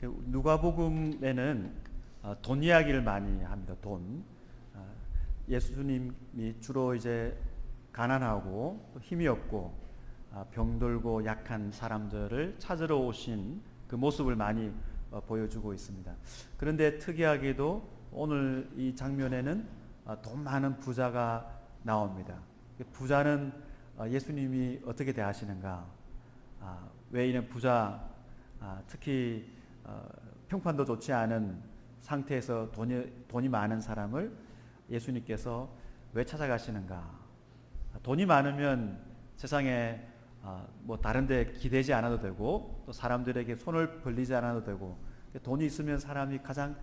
누가복음에는 돈 이야기를 많이 합니다. 돈. 예수님이 주로 이제 가난하고 또 힘이 없고 병들고 약한 사람들을 찾으러 오신 그 모습을 많이 보여주고 있습니다. 그런데 특이하게도 오늘 이 장면에는 돈 많은 부자가 나옵니다. 부자는 예수님이 어떻게 대하시는가? 왜 이런 부자, 특히 평판도 좋지 않은 상태에서 돈이 많은 사람을 예수님께서 왜 찾아가시는가? 돈이 많으면 세상에 뭐 다른 데 기대지 않아도 되고 또 사람들에게 손을 벌리지 않아도 되고 돈이 있으면 사람이 가장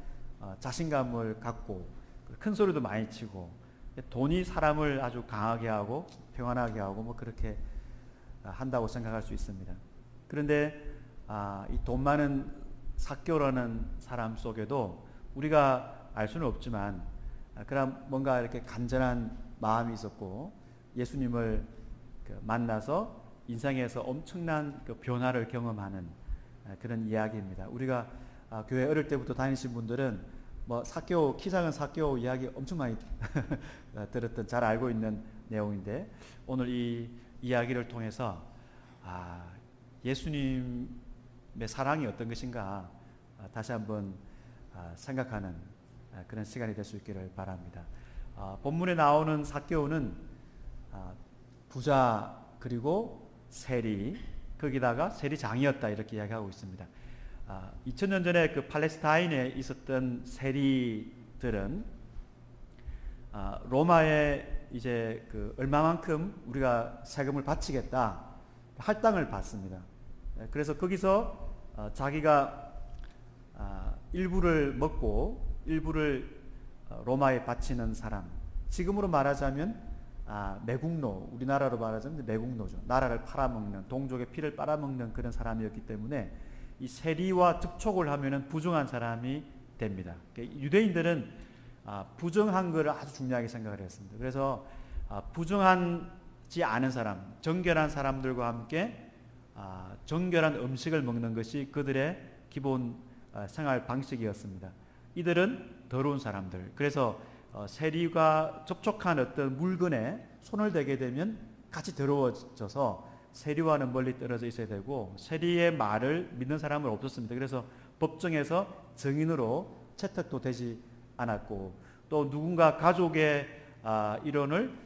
자신감을 갖고 큰 소리도 많이 치고 돈이 사람을 아주 강하게 하고 평안하게 하고 뭐 그렇게 한다고 생각할 수 있습니다. 그런데 이 돈 많은 삭개오라는 사람 속에도 우리가 알 수는 없지만 그런 뭔가 이렇게 간절한 마음이 있었고 예수님을 만나서 인생에서 엄청난 변화를 경험하는 그런 이야기입니다. 우리가 교회 어릴 때부터 다니신 분들은 뭐 삭개오, 키 작은 삭개오 이야기 엄청 많이 들었던, 잘 알고 있는 내용인데 오늘 이 이야기를 통해서 예수님의 사랑이 어떤 것인가 다시 한번 생각하는 그런 시간이 될 수 있기를 바랍니다. 본문에 나오는 삭개오는 부자 그리고 세리, 거기다가 세리장이었다 이렇게 이야기하고 있습니다. 2000년 전에 그 팔레스타인에 있었던 세리들은 로마에 이제 그 얼마만큼 우리가 세금을 바치겠다 할당을 받습니다. 그래서 거기서 자기가 일부를 먹고 일부를 로마에 바치는 사람, 지금으로 말하자면 매국노, 우리나라로 말하자면 매국노죠. 나라를 팔아먹는, 동족의 피를 빨아먹는 그런 사람이었기 때문에 이 세리와 접촉을 하면은 부정한 사람이 됩니다. 유대인들은 부정한 것을 아주 중요하게 생각을 했습니다. 그래서 부정하지 않은 사람, 정결한 사람들과 함께 정결한 음식을 먹는 것이 그들의 기본 생활 방식이었습니다. 이들은 더러운 사람들. 그래서 세리가 접촉한 어떤 물건에 손을 대게 되면 같이 더러워져서 세리와는 멀리 떨어져 있어야 되고 세리의 말을 믿는 사람은 없었습니다. 그래서 법정에서 증인으로 채택도 되지 않았고 또 누군가 가족의 일원을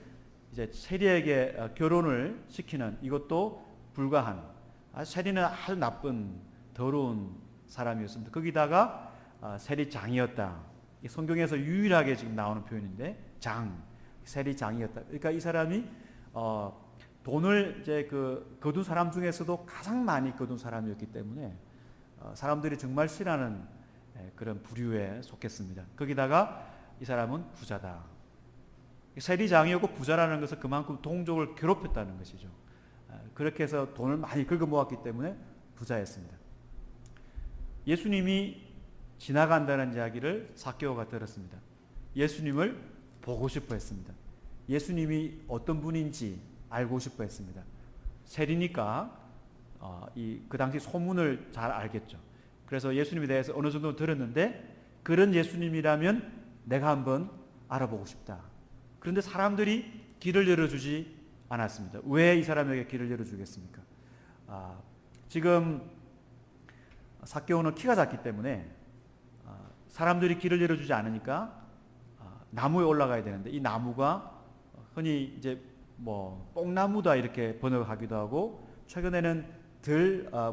이제 세리에게 결혼을 시키는 이것도 불가한, 세리는 아주 나쁜 더러운 사람이었습니다. 거기다가 세리장이었다. 이 성경에서 유일하게 지금 나오는 표현인데 세리장이었다. 그러니까 이 사람이 돈을 이제 거둔 사람 중에서도 가장 많이 거둔 사람이었기 때문에 사람들이 정말 싫어하는 그런 부류에 속했습니다. 거기다가 이 사람은 부자다. 세리장이었고 부자라는 것은 그만큼 동족을 괴롭혔다는 것이죠. 그렇게 해서 돈을 많이 긁어 모았기 때문에 부자였습니다. 예수님이 지나간다는 이야기를 삭개오가 들었습니다. 예수님을 보고 싶어 했습니다. 예수님이 어떤 분인지 알고 싶어 했습니다. 세리니까 그 당시 소문을 잘 알겠죠. 그래서 예수님에 대해서 어느 정도 들었는데 그런 예수님이라면 내가 한번 알아보고 싶다. 그런데 사람들이 길을 열어주지 않았습니다. 왜 이 사람에게 길을 열어주겠습니까? 지금 삭개오는 키가 작기 때문에 사람들이 길을 열어주지 않으니까 나무에 올라가야 되는데 이 나무가 흔히 이제 뭐 뽕나무다 이렇게 번역하기도 하고 최근에는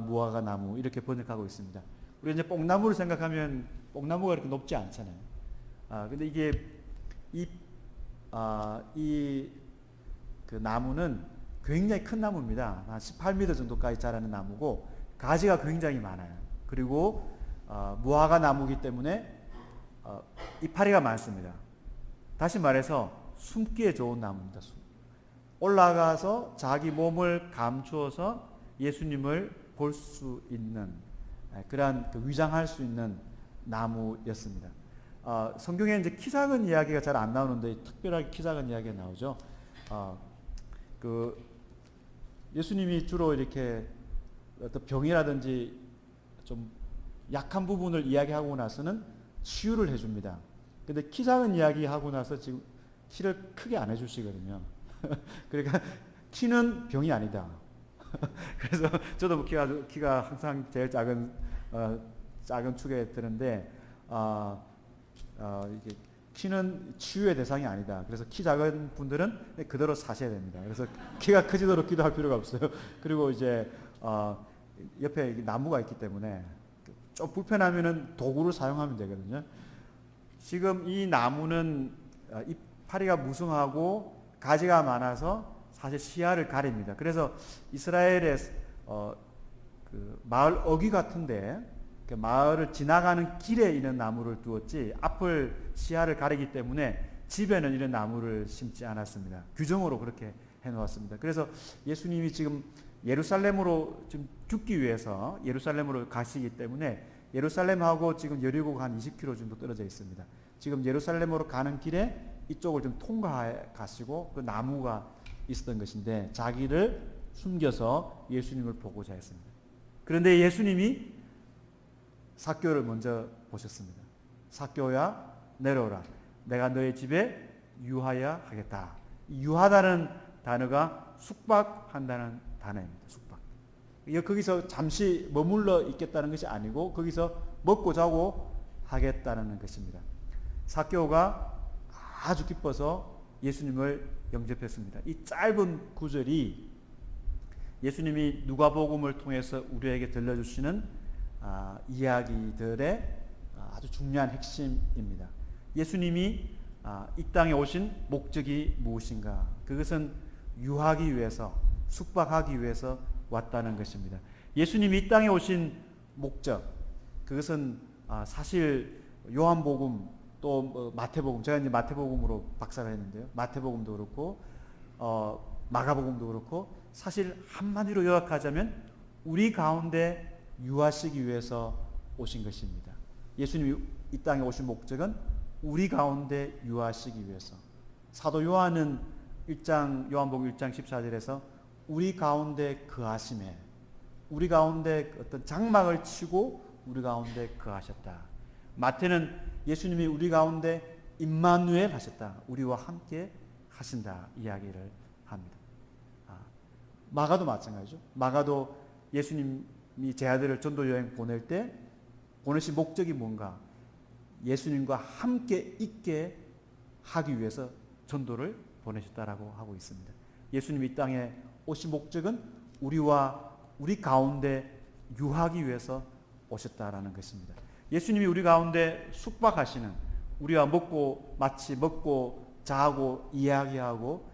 무화과 나무 이렇게 번역하고 있습니다. 우리 이제 뽕나무를 생각하면 뽕나무가 이렇게 높지 않잖아요. 근데 이게 그 나무는 굉장히 큰 나무입니다. 한 18m 정도까지 자라는 나무고 가지가 굉장히 많아요. 그리고 무화과 나무이기 때문에 이파리가 많습니다. 다시 말해서 숨기에 좋은 나무입니다. 올라가서 자기 몸을 감추어서 예수님을 볼 수 있는 그러한 위장할 수 있는 나무였습니다. 성경에 이제 키 작은 이야기가 잘 안 나오는데 특별하게 키 작은 이야기가 나오죠. 예수님이 주로 이렇게 어떤 병이라든지 좀 약한 부분을 이야기하고 나서는 치유를 해줍니다. 근데 키 작은 이야기하고 나서 지금 키를 크게 안 해주시거든요. 그러니까 키는 병이 아니다. 그래서 저도 뭐 키가 항상 제일 작은 축에 드는데 이게 키는 치유의 대상이 아니다. 그래서 키 작은 분들은 그대로 사셔야 됩니다. 그래서 키가 크지도록 기도할 필요가 없어요. 그리고 이제 옆에 나무가 있기 때문에 좀 불편하면은 도구를 사용하면 되거든요. 지금 이 나무는 이파리가 무성하고 가지가 많아서 사실 시야를 가립니다. 그래서 이스라엘의 그 마을 어귀 같은데 그 마을을 지나가는 길에 이런 나무를 두었지 앞을 시야를 가리기 때문에 집에는 이런 나무를 심지 않았습니다. 규정으로 그렇게 해놓았습니다. 그래서 예수님이 지금 예루살렘으로 좀 죽기 위해서 예루살렘으로 가시기 때문에 예루살렘하고 지금 여리고가 한 20km 정도 떨어져 있습니다. 지금 예루살렘으로 가는 길에 이쪽을 좀 통과해 가시고 그 나무가 있었던 것인데 자기를 숨겨서 예수님을 보고자 했습니다. 그런데 예수님이 삭개오를 먼저 보셨습니다. 삭개오야 내려오라. 내가 너의 집에 유하여 하겠다. 유하다는 단어가 숙박한다는 단어입니다. 숙박. 거기서 잠시 머물러 있겠다는 것이 아니고 거기서 먹고 자고 하겠다는 것입니다. 삭개오가 아주 기뻐서 예수님을 영접했습니다. 이 짧은 구절이 예수님이 누가복음을 통해서 우리에게 들려주시는 이야기들의 아주 중요한 핵심입니다. 예수님이 이 땅에 오신 목적이 무엇인가? 그것은 유하기 위해서, 숙박하기 위해서 왔다는 것입니다. 예수님이 이 땅에 오신 목적, 그것은 사실 요한복음 또 마태복음, 제가 이제 마태복음으로 박사를 했는데요. 마태복음도 그렇고 마가복음도 그렇고 사실 한마디로 요약하자면 우리 가운데 유하시기 위해서 오신 것입니다. 예수님이 이 땅에 오신 목적은 우리 가운데 유하시기 위해서. 사도 요한은 요한복음 1장 14절에서 우리 가운데 거하심에, 우리 가운데 어떤 장막을 치고 우리 가운데 거하셨다. 마태는 예수님이 우리 가운데 임마누엘 하셨다. 우리와 함께 하신다. 이야기를 합니다. 마가도 마찬가지죠. 마가도 예수님이 제 아들을 전도 여행 보낼 때 보내신 목적이 뭔가? 예수님과 함께 있게 하기 위해서 전도를 보내셨다라고 하고 있습니다. 예수님이 이 땅에 오신 목적은 우리 가운데 유하기 위해서 오셨다라는 것입니다. 예수님이 우리 가운데 숙박하시는, 우리와 마치 먹고 자고 이야기하고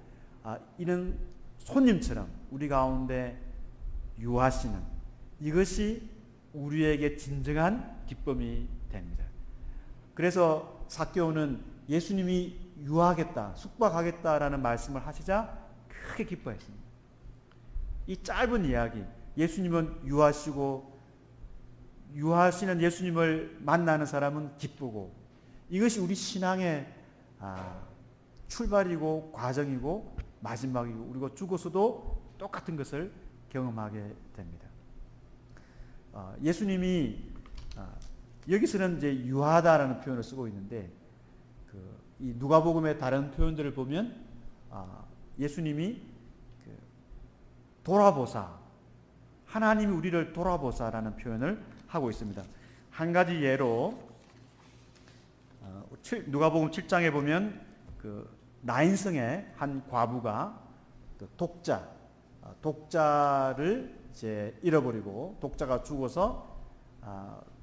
이런 손님처럼 우리 가운데 유하시는, 이것이 우리에게 진정한 기쁨이 됩니다. 그래서 삭개오는 예수님이 유하겠다, 숙박하겠다라는 말씀을 하시자 크게 기뻐했습니다. 이 짧은 이야기, 예수님은 유하시고 유하시는 예수님을 만나는 사람은 기쁘고, 이것이 우리 신앙의 출발이고 과정이고 마지막이고, 우리가 죽어서도 똑같은 것을 경험하게 됩니다. 예수님이 여기서는 이제 유하다라는 표현을 쓰고 있는데 이 누가복음의 다른 표현들을 보면 예수님이 돌아보사, 하나님이 우리를 돌아보사라는 표현을 하고 있습니다. 한 가지 예로 누가복음 7장에 보면 나인성의 한 과부가 독자를 이제 잃어버리고 독자가 죽어서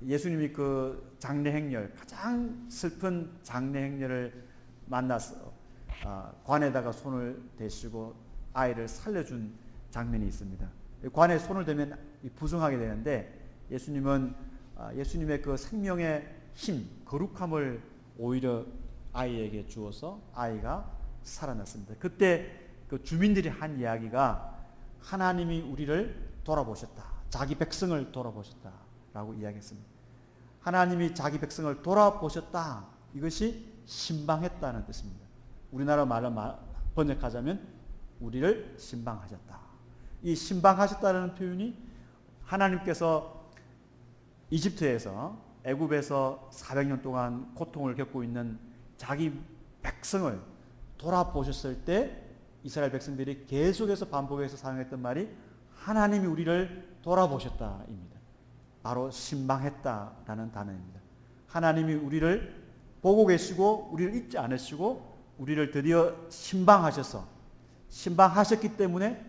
예수님이 그 장례 행렬, 가장 슬픈 장례 행렬을 만나서 관에다가 손을 대시고 아이를 살려준 장면이 있습니다. 관에 손을 대면 부정하게 되는데 예수님은 예수님의 그 생명의 힘, 거룩함을 오히려 아이에게 주어서 아이가 살아났습니다. 그때 그 주민들이 한 이야기가 하나님이 우리를 돌아보셨다, 자기 백성을 돌아보셨다라고 이야기했습니다. 하나님이 자기 백성을 돌아보셨다, 이것이 신방했다는 뜻입니다. 우리나라 말로 번역하자면 우리를 신방하셨다. 이 신방하셨다는 표현이 하나님께서 이집트에서 애굽에서 400년 동안 고통을 겪고 있는 자기 백성을 돌아보셨을 때 이스라엘 백성들이 계속해서 반복해서 사용했던 말이 하나님이 우리를 돌아보셨다입니다. 바로 신방했다라는 단어입니다. 하나님이 우리를 보고 계시고 우리를 잊지 않으시고 우리를 드디어 신방하셔서 신방하셨기 때문에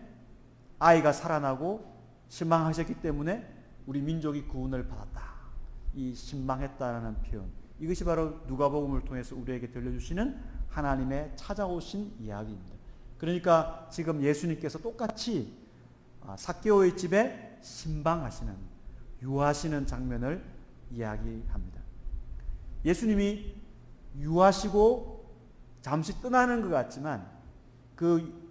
아이가 살아나고 신방하셨기 때문에 우리 민족이 구원을 받았다. 이 신방했다라는 표현, 이것이 바로 누가복음을 통해서 우리에게 들려주시는 하나님의 찾아오신 이야기입니다. 그러니까 지금 예수님께서 똑같이 삭개오의 집에 신방하시는, 유하시는 장면을 이야기합니다. 예수님이 유하시고 잠시 떠나는 것 같지만 그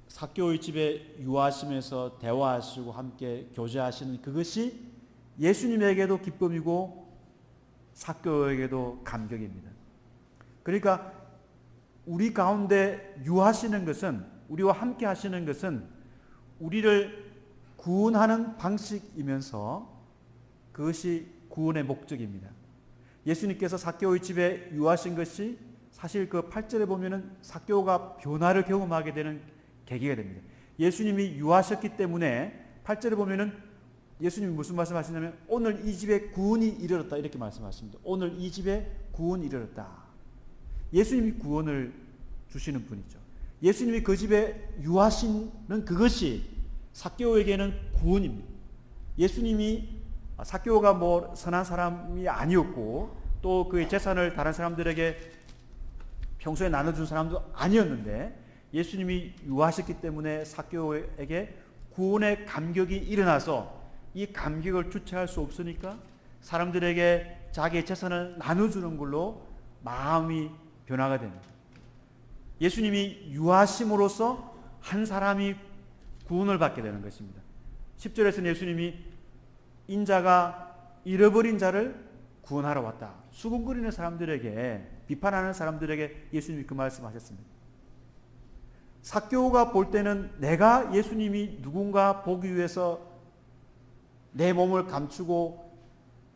삭개오의 집에 유하시면서 대화하시고 함께 교제하시는 그것이 예수님에게도 기쁨이고 삭개오에게도 감격입니다. 그러니까 우리 가운데 유하시는 것은, 우리와 함께 하시는 것은 우리를 구원하는 방식이면서 그것이 구원의 목적입니다. 예수님께서 삭개오의 집에 유하신 것이 사실 그 8절에 보면은 삭개오가 변화를 경험하게 되는 계기가 됩니다. 예수님이 유하셨기 때문에 8절에 보면은 예수님이 무슨 말씀하시냐면 오늘 이 집에 구원이 이르렀다 이렇게 말씀하십니다. 오늘 이 집에 구원이 이르렀다. 예수님이 구원을 주시는 분이죠. 예수님이 그 집에 유하시는 그것이 삭개오에게는 구원입니다. 예수님이 삭개오가 뭐 선한 사람이 아니었고 또 그의 재산을 다른 사람들에게 평소에 나눠준 사람도 아니었는데 예수님이 유하셨기 때문에 삭개오에게 구원의 감격이 일어나서 이 감격을 주체할 수 없으니까 사람들에게 자기의 재산을 나눠주는 걸로 마음이 변화가 됩니다. 예수님이 유하심으로써 한 사람이 구원을 받게 되는 것입니다. 10절에서는 예수님이 인자가 잃어버린 자를 구원하러 왔다. 수군거리는 사람들에게, 비판하는 사람들에게 예수님이 그 말씀하셨습니다. 삭개오가 볼 때는 내가 예수님이 누군가 보기 위해서 내 몸을 감추고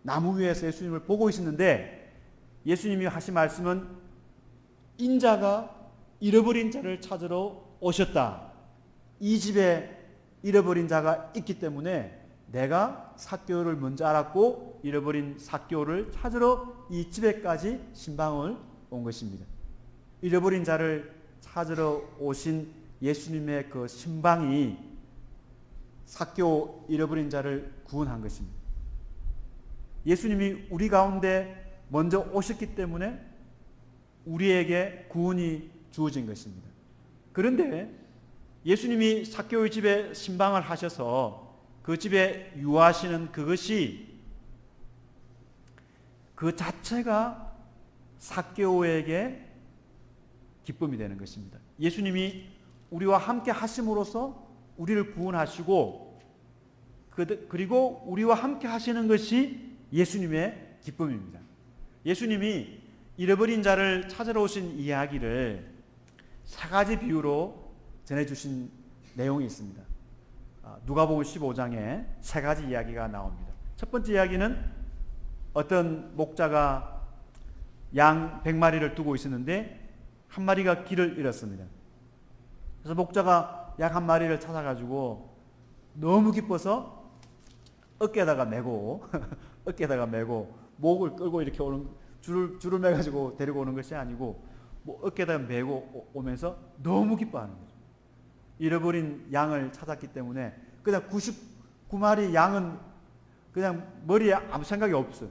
나무 위에서 예수님을 보고 있었는데 예수님이 하신 말씀은 인자가 잃어버린 자를 찾으러 오셨다. 이 집에 잃어버린 자가 있기 때문에 내가 삭개오를 먼저 알았고 잃어버린 삭개오를 찾으러 이 집에까지 신방을 온 것입니다. 잃어버린 자를 찾으러 오신 예수님의 그 신방이 삭개오 잃어버린 자를 구원한 것입니다. 예수님이 우리 가운데 먼저 오셨기 때문에 우리에게 구원이 주어진 것입니다. 그런데 예수님이 삭개오의 집에 신방을 하셔서 그 집에 유하시는 그것이 그 자체가 삭개오에게 기쁨이 되는 것입니다. 예수님이 우리와 함께 하심으로써 우리를 구원하시고 그리고 우리와 함께 하시는 것이 예수님의 기쁨입니다. 예수님이 잃어버린 자를 찾으러 오신 이야기를 세 가지 비유로 전해주신 내용이 있습니다. 누가복음 15장에 세 가지 이야기가 나옵니다. 첫 번째 이야기는 어떤 목자가 양 100마리를 두고 있었는데 한 마리가 길을 잃었습니다. 그래서 목자가 양 한 마리를 찾아가지고 너무 기뻐서 어깨에다가 메고 목을 끌고 이렇게 오는 줄을 매가지고 데리고 오는 것이 아니고 뭐 어깨에다가 메고 오면서 너무 기뻐하는 거죠. 잃어버린 양을 찾았기 때문에 그냥 99마리 양은 그냥 머리에 아무 생각이 없어요.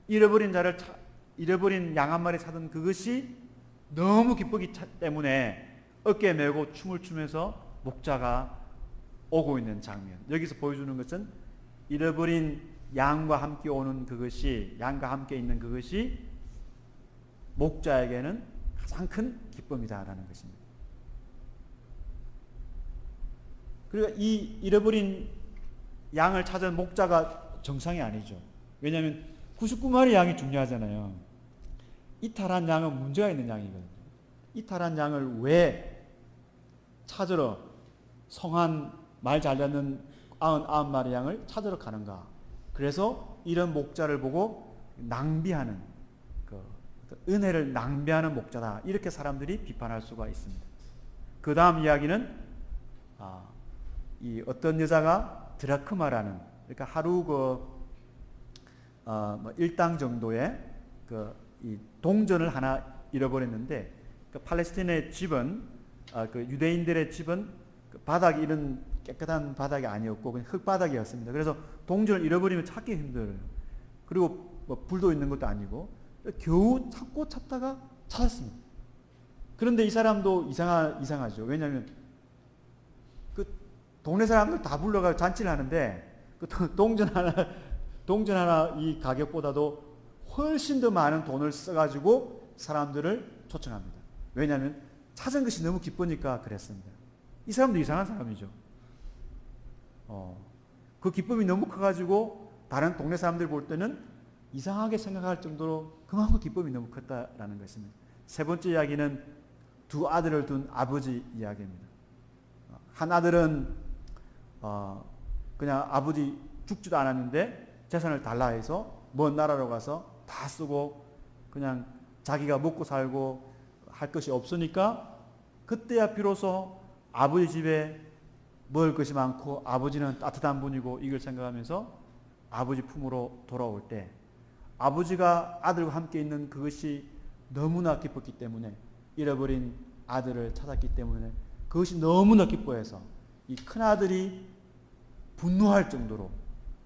잃어버린 양 한 마리 찾은 그것이 너무 기쁘기 때문에 어깨에 메고 춤을 추면서 목자가 오고 있는 장면. 여기서 보여주는 것은 잃어버린 양과 함께 오는 그것이, 양과 함께 있는 그것이 목자에게는 가장 큰 기쁨이다라는 것입니다. 그러니까 이 잃어버린 양을 찾은 목자가 정상이 아니죠. 왜냐하면 99마리 양이 중요하잖아요. 이탈한 양은 문제가 있는 양이거든요. 이탈한 양을 왜 찾으러 성한 말 잘 듣는 99마리 양을 찾으러 가는가? 그래서 이런 목자를 보고 낭비하는 그 은혜를 낭비하는 목자다, 이렇게 사람들이 비판할 수가 있습니다. 그 다음 이야기는 이 어떤 여자가 드라크마라는, 그러니까 하루 일당 정도의 이 동전을 하나 잃어버렸는데, 팔레스틴의 집은 유대인들의 집은 바닥이 이런 깨끗한 바닥이 아니었고 그냥 흙바닥이었습니다. 그래서 동전을 잃어버리면 찾기 힘들어요. 그리고 불도 있는 것도 아니고 겨우 찾다가 찾았습니다. 그런데 이 사람도 이상하죠. 왜냐하면 그 동네 사람들 다 불러가 잔치를 하는데 그 동전 하나 이 가격보다도 훨씬 더 많은 돈을 써가지고 사람들을 초청합니다. 왜냐하면 찾은 것이 너무 기쁘니까 그랬습니다. 이 사람도 이상한 사람이죠. 그 기쁨이 너무 커가지고 다른 동네 사람들 볼 때는 이상하게 생각할 정도로 그만큼 기쁨이 너무 컸다라는 것입니다. 세 번째 이야기는 두 아들을 둔 아버지 이야기입니다. 한 아들은 그냥 아버지 죽지도 않았는데 재산을 달라 해서 먼 나라로 가서 다 쓰고 그냥 자기가 먹고 살고 할 것이 없으니까 그때야 비로소 아버지 집에 먹을 것이 많고 아버지는 따뜻한 분이고 이걸 생각하면서 아버지 품으로 돌아올 때 아버지가 아들과 함께 있는 그것이 너무나 기뻤기 때문에, 잃어버린 아들을 찾았기 때문에 그것이 너무나 기뻐해서 이 큰아들이 분노할 정도로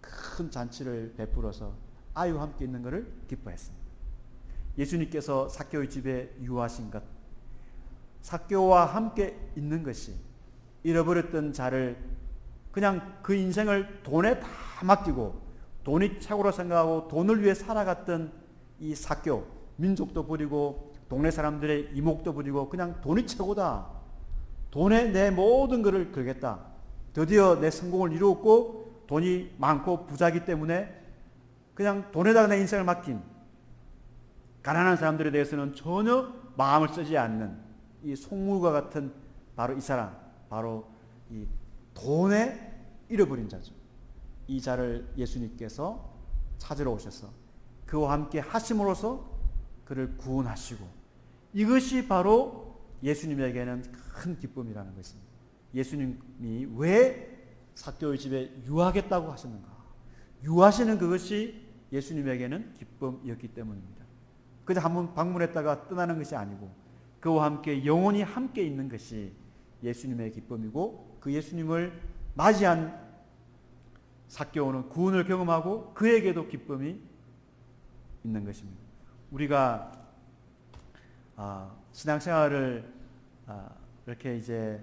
큰 잔치를 베풀어서 아이와 함께 있는 것을 기뻐했습니다. 예수님께서 삭개오의 집에 유하신 것, 삭개오와 함께 있는 것이 잃어버렸던 자를 그냥 그 인생을 돈에 다 맡기고 돈이 최고로 생각하고 돈을 위해 살아갔던 이 삭개오, 민족도 버리고 동네 사람들의 이목도 버리고 그냥 돈이 최고다, 돈에 내 모든 것을 걸겠다, 드디어 내 성공을 이루었고 돈이 많고 부자기 때문에 그냥 돈에다가 내 인생을 맡긴 가난한 사람들에 대해서는 전혀 마음을 쓰지 않는 이 속물과 같은 바로 이 사람, 바로 이 돈에 잃어버린 자죠. 이 자를 예수님께서 찾으러 오셔서 그와 함께 하심으로써 그를 구원하시고, 이것이 바로 예수님에게는 큰 기쁨이라는 것입니다. 예수님이 왜 삭개오의 집에 유하겠다고 하셨는가? 유하시는 그것이 예수님에게는 기쁨이었기 때문입니다. 그저 한번 방문했다가 떠나는 것이 아니고 그와 함께 영원히 함께 있는 것이 예수님의 기쁨이고, 그 예수님을 맞이한 삭개오는 구원을 경험하고 그에게도 기쁨이 있는 것입니다. 우리가 신앙생활을 이렇게 이제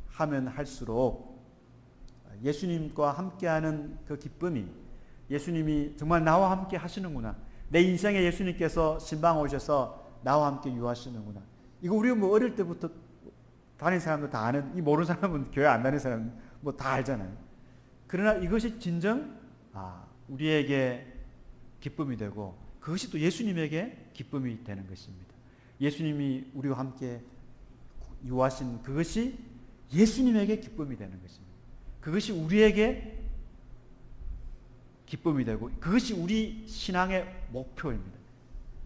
하면 할수록 예수님과 함께하는 그 기쁨이, 예수님이 정말 나와 함께 하시는구나, 내 인생에 예수님께서 신방 오셔서 나와 함께 유하시는구나, 이거 우리가 뭐 어릴 때부터 다니는 사람도 다 아는, 이 모르는 사람은 교회 안 다니는 사람은 뭐 다 알잖아요. 그러나 이것이 진정 우리에게 기쁨이 되고 그것이 또 예수님에게 기쁨이 되는 것입니다. 예수님이 우리와 함께 유하신 그것이 예수님에게 기쁨이 되는 것입니다. 그것이 우리에게 기쁨이 되고 그것이 우리 신앙의 목표입니다.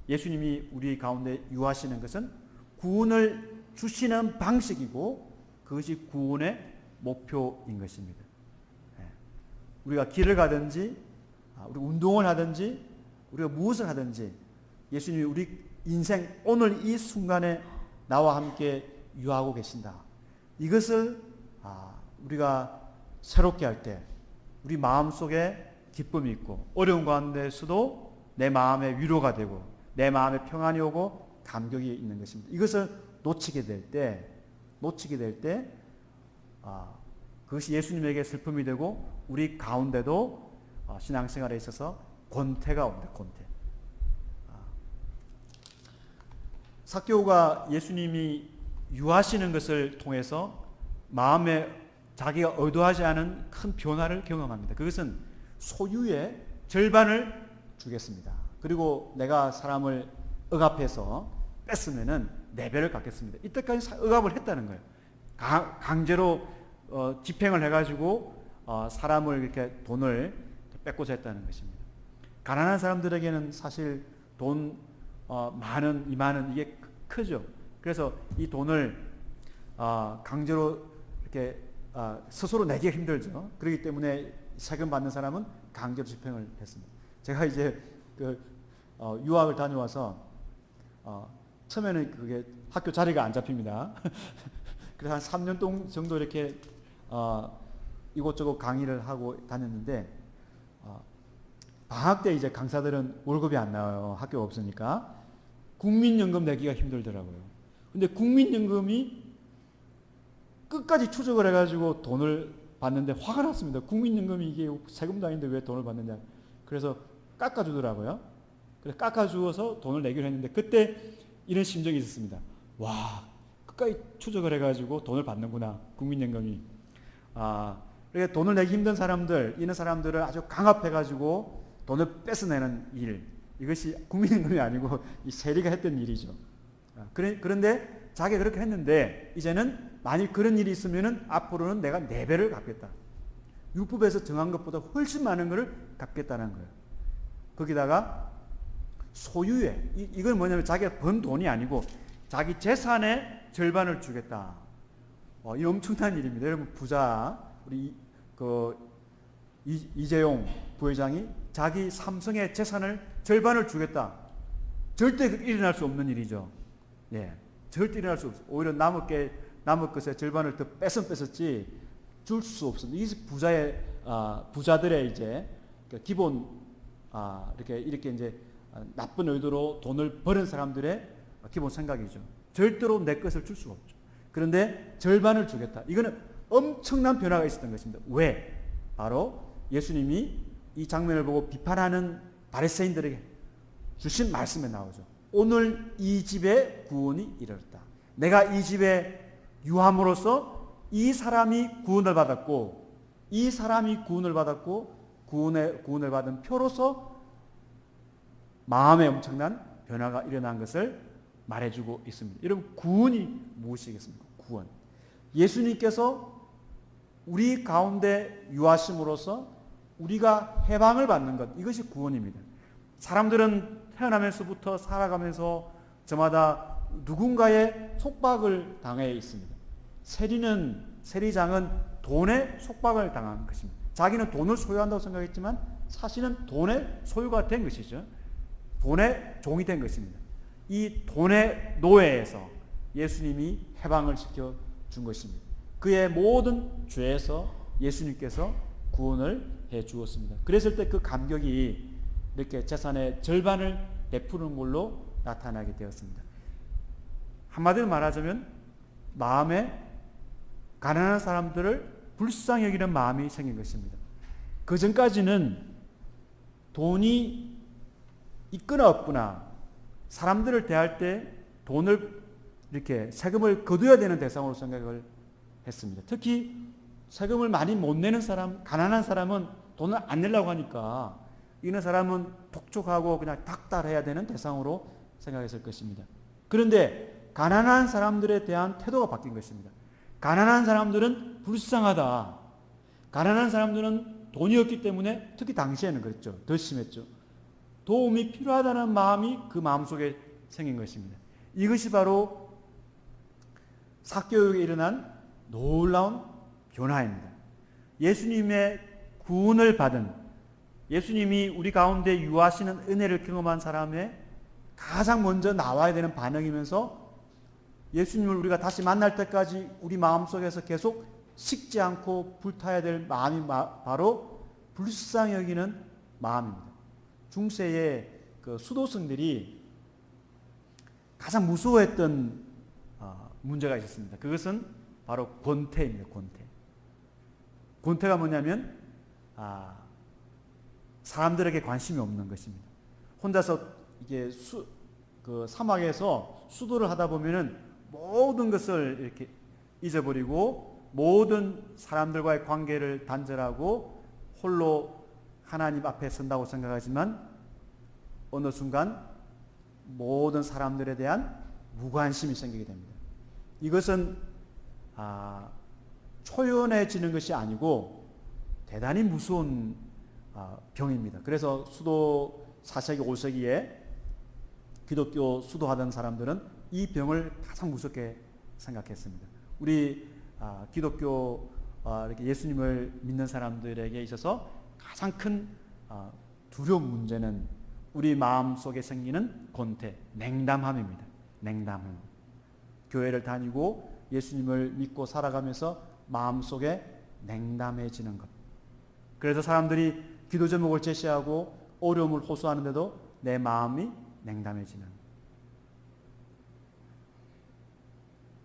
예수님이 우리 가운데 유하시는 것은 구원을 주시는 방식이고 그것이 구원의 목표인 것입니다. 우리가 길을 가든지 우리 운동을 하든지 우리가 무엇을 하든지 예수님이 우리 인생 오늘 이 순간에 나와 함께 유하고 계신다. 이것을 우리가 새롭게 할 때 우리 마음속에 기쁨이 있고 어려운 가운데서도 내 마음에 위로가 되고 내 마음에 평안이 오고 감격이 있는 것입니다. 이것을 놓치게 될 때 그것이 예수님에게 슬픔이 되고 우리 가운데도 신앙생활에 있어서 권태가 옵니다. 권태. 삭개오가 예수님이 유하시는 것을 통해서 마음에 자기가 의도하지 않은 큰 변화를 경험합니다. 그것은 소유의 절반을 주겠습니다. 그리고 내가 사람을 억압해서 뺐으면은 4배를 갚겠습니다. 이때까지 억압을 했다는 거예요. 강제로 집행을 해가지고 사람을 이렇게 돈을 뺏고자 했다는 것입니다. 가난한 사람들에게는 사실 돈 많은 이만은 이게 크죠. 그래서 이 돈을 강제로 이렇게 스스로 내기가 힘들죠. 그렇기 때문에 세금 받는 사람은 강제로 집행을 했습니다. 제가 이제 유학을 다녀와서 처음에는 그게 학교 자리가 안 잡힙니다. 그래서 한 3년 정도 이렇게 이곳저곳 강의를 하고 다녔는데 방학 때 이제 강사들은 월급이 안 나와요. 학교가 없으니까. 국민연금 내기가 힘들더라고요. 근데 국민연금이 끝까지 추적을 해가지고 돈을 받는데 화가 났습니다. 국민연금이 이게 세금도 아닌데 왜 돈을 받느냐. 그래서 깎아주더라고요. 그래서 깎아주어서 돈을 내기로 했는데 그때 이런 심정이 있었습니다. 와, 끝까지 추적을 해가지고 돈을 받는구나. 국민연금이. 그러니까 돈을 내기 힘든 사람들, 이런 사람들을 아주 강압해가지고 돈을 뺏어내는 일. 이것이 국민연금이 아니고 이 세리가 했던 일이죠. 그런데 자기가 그렇게 했는데 이제는 만일 그런 일이 있으면은 앞으로는 내가 4배를 갚겠다. 율법에서 정한 것보다 훨씬 많은 것을 갚겠다는 거예요. 거기다가 소유에, 이건 뭐냐면 자기가 번 돈이 아니고 자기 재산의 절반을 주겠다. 이 엄청난 일입니다. 여러분 부자 우리 이재용 부회장이 자기 삼성의 재산을 절반을 주겠다. 절대 일어날 수 없는 일이죠. 예, 절대 일어날 수 없어. 오히려 남은 것의 절반을 더 뺏었지 줄 수 없습니다. 이게 부자들의 이제 기본 이렇게 이제 나쁜 의도로 돈을 버는 사람들의 기본 생각이죠. 절대로 내 것을 줄 수가 없죠. 그런데 절반을 주겠다. 이거는 엄청난 변화가 있었던 것입니다. 왜? 바로 예수님이 이 장면을 보고 비판하는 바리새인들에게 주신 말씀에 나오죠. 오늘 이 집에 구원이 이르렀다. 내가 이 집에 유함으로써 이 사람이 구원을 받았고 구원을 받은 표로서 마음에 엄청난 변화가 일어난 것을 말해주고 있습니다. 여러분 구원이 무엇이겠습니까? 구원. 예수님께서 우리 가운데 유하심으로써 우리가 해방을 받는 것, 이것이 구원입니다. 사람들은 태어나면서부터 살아가면서 저마다 누군가의 속박을 당해 있습니다. 세리장은 돈의 속박을 당한 것입니다. 자기는 돈을 소유한다고 생각했지만 사실은 돈의 소유가 된 것이죠. 돈의 종이 된 것입니다. 이 돈의 노예에서 예수님이 해방을 시켜준 것입니다. 그의 모든 죄에서 예수님께서 구원을 해 주었습니다. 그랬을 때 그 감격이 이렇게 재산의 절반을 베푸는 걸로 나타나게 되었습니다. 한마디로 말하자면 마음에 가난한 사람들을 불쌍히 여기는 마음이 생긴 것입니다. 그 전까지는 돈이 있거나 없거나 사람들을 대할 때 돈을 이렇게 세금을 거둬야 되는 대상으로 생각을 했습니다. 특히 세금을 많이 못 내는 사람, 가난한 사람은 돈을 안 내려고 하니까 이런 사람은 독촉하고 그냥 닥달해야 되는 대상으로 생각했을 것입니다. 그런데 가난한 사람들에 대한 태도가 바뀐 것입니다. 가난한 사람들은 불쌍하다. 가난한 사람들은 돈이 없기 때문에 특히 당시에는 그랬죠. 더 심했죠. 도움이 필요하다는 마음이 그 마음속에 생긴 것입니다. 이것이 바로 사교육에 일어난 놀라운 변화입니다. 예수님의 구원을 받은, 예수님이 우리 가운데 유하시는 은혜를 경험한 사람의 가장 먼저 나와야 되는 반응이면서 예수님을 우리가 다시 만날 때까지 우리 마음속에서 계속 식지 않고 불타야 될 마음이 바로 불쌍히 여기는 마음입니다. 중세의 그 수도승들이 가장 무서워했던 문제가 있었습니다. 그것은 바로 권태입니다. 권태가 뭐냐면 사람들에게 관심이 없는 것입니다. 혼자서 이게 그 사막에서 수도를 하다 보면은 모든 것을 이렇게 잊어버리고 모든 사람들과의 관계를 단절하고 홀로 하나님 앞에 선다고 생각하지만 어느 순간 모든 사람들에 대한 무관심이 생기게 됩니다. 이것은 초연해지는 것이 아니고 대단히 무서운 병입니다. 그래서 수도 4세기 5세기에 기독교 수도하던 사람들은 이 병을 가장 무섭게 생각했습니다. 우리 기독교 이렇게 예수님을 믿는 사람들에게 있어서 가장 큰 두려운 문제는 우리 마음 속에 생기는 권태, 냉담함입니다. 냉담함. 교회를 다니고 예수님을 믿고 살아가면서 마음 속에 냉담해지는 것. 그래서 사람들이 기도 제목을 제시하고 어려움을 호소하는데도 내 마음이 냉담해지는.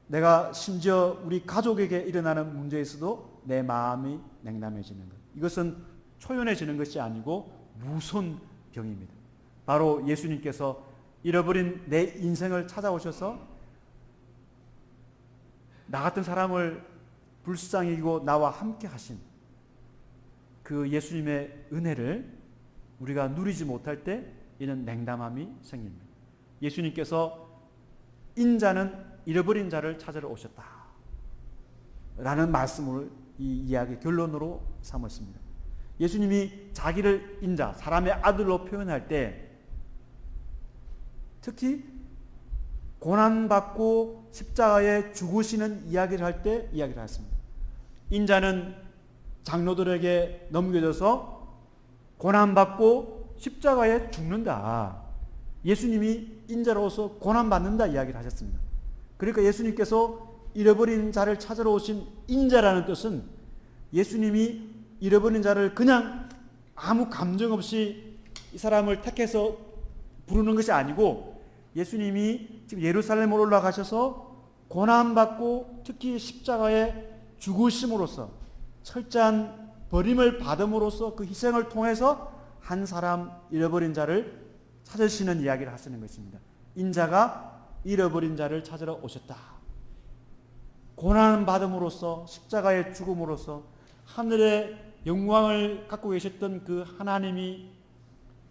내가 심지어 우리 가족에게 일어나는 문제에서도 내 마음이 냉담해지는 것. 이것은 초연해지는 것이 아니고 무서운 병입니다. 바로 예수님께서 잃어버린 내 인생을 찾아오셔서 나 같은 사람을 불쌍히 여기고 나와 함께 하신 그 예수님의 은혜를 우리가 누리지 못할 때 이는 냉담함이 생깁니다. 예수님께서 인자는 잃어버린 자를 찾으러 오셨다 라는 말씀을 이 이야기 결론으로 삼았습니다. 예수님이 자기를 인자, 사람의 아들로 표현할 때 특히 고난받고 십자가에 죽으시는 이야기를 할 때 이야기를 했습니다. 인자는 장로들에게 넘겨져서 고난받고 십자가에 죽는다. 예수님이 인자로서 고난받는다 이야기를 하셨습니다. 그러니까 예수님께서 잃어버린 자를 찾으러 오신 인자라는 뜻은 예수님이 잃어버린 자를 그냥 아무 감정 없이 이 사람을 택해서 부르는 것이 아니고 예수님이 지금 예루살렘으로 올라가셔서 고난받고 특히 십자가에 죽으심으로써 철저한 버림을 받음으로써 그 희생을 통해서 한 사람 잃어버린 자를 찾으시는 이야기를 하시는 것입니다. 인자가 잃어버린 자를 찾으러 오셨다. 고난받음으로써 십자가의 죽음으로써 하늘의 영광을 갖고 계셨던 그 하나님이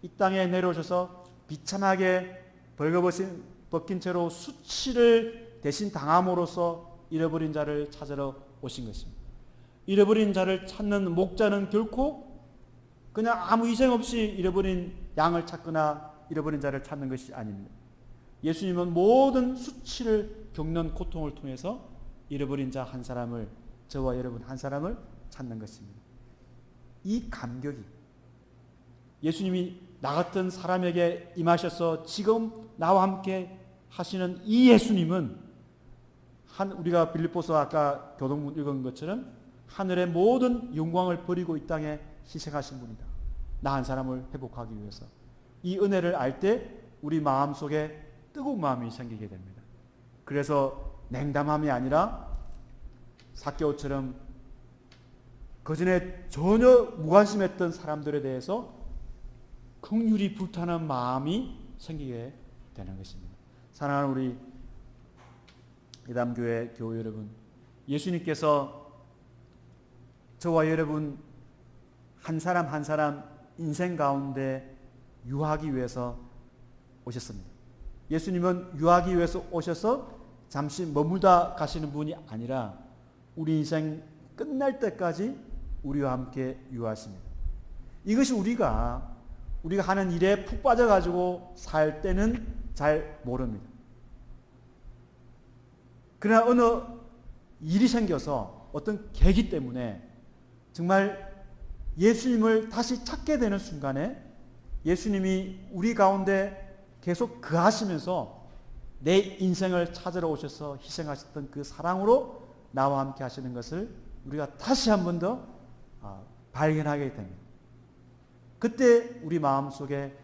이 땅에 내려오셔서 비참하게 벌거벗긴 채로 수치를 대신 당함으로써 잃어버린 자를 찾으러 오신 것입니다. 잃어버린 자를 찾는 목자는 결코 그냥 아무 희생 없이 잃어버린 양을 찾거나 잃어버린 자를 찾는 것이 아닙니다. 예수님은 모든 수치를 겪는 고통을 통해서 잃어버린 자 한 사람을, 저와 여러분 한 사람을 찾는 것입니다. 이 감격이 예수님이 나 같은 사람에게 임하셔서 지금 나와 함께 하시는 이 예수님은 우리가 빌립보서 아까 교동문 읽은 것처럼 하늘의 모든 영광을 버리고 이 땅에 희생하신 분이다. 나 한 사람을 회복하기 위해서. 이 은혜를 알 때 우리 마음속에 뜨거운 마음이 생기게 됩니다. 그래서 냉담함이 아니라 삭개오처럼 그전에 전혀 무관심했던 사람들에 대해서 긍휼이 불타는 마음이 생기게 되는 것입니다. 사랑하는 우리 이담교회 교우 여러분, 예수님께서 저와 여러분 한 사람 한 사람 인생 가운데 유하기 위해서 오셨습니다. 예수님은 유하기 위해서 오셔서 잠시 머물다 가시는 분이 아니라 우리 인생 끝날 때까지 우리와 함께 유하십니다. 이것이 우리가 하는 일에 푹 빠져가지고 살 때는 잘 모릅니다. 그러나 어느 일이 생겨서 어떤 계기 때문에 정말 예수님을 다시 찾게 되는 순간에 예수님이 우리 가운데 계속 거하시면서 내 인생을 찾으러 오셔서 희생하셨던 그 사랑으로 나와 함께 하시는 것을 우리가 다시 한 번 더 발견하게 됩니다. 그때 우리 마음속에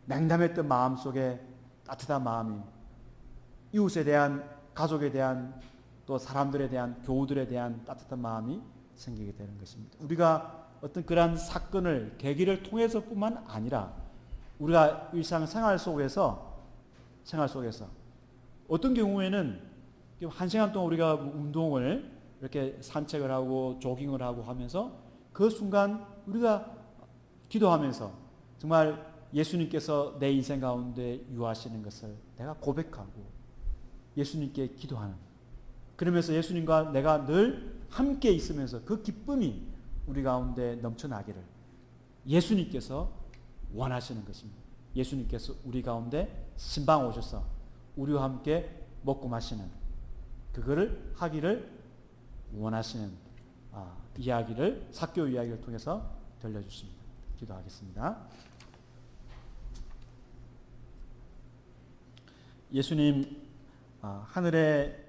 냉담했던 마음속에 따뜻한 마음이 이웃에 대한, 가족에 대한, 또 사람들에 대한, 교우들에 대한 따뜻한 마음이 생기게 되는 것입니다. 우리가 어떤 그러한 사건을, 계기를 통해서뿐만 아니라 우리가 일상생활 속에서 어떤 경우에는 한 시간 동안 우리가 운동을 이렇게 산책을 하고 조깅을 하고 하면서 그 순간 우리가 기도하면서 정말 예수님께서 내 인생 가운데 유하시는 것을 내가 고백하고 예수님께 기도하는, 그러면서 예수님과 내가 늘 함께 있으면서 그 기쁨이 우리 가운데 넘쳐나기를, 예수님께서 원하시는 것입니다. 예수님께서 우리 가운데 신방 오셔서 우리와 함께 먹고 마시는 그거를 하기를 원하시는 이야기를 사교 이야기를 통해서 들려주십니다. 기도하겠습니다. 예수님 하늘에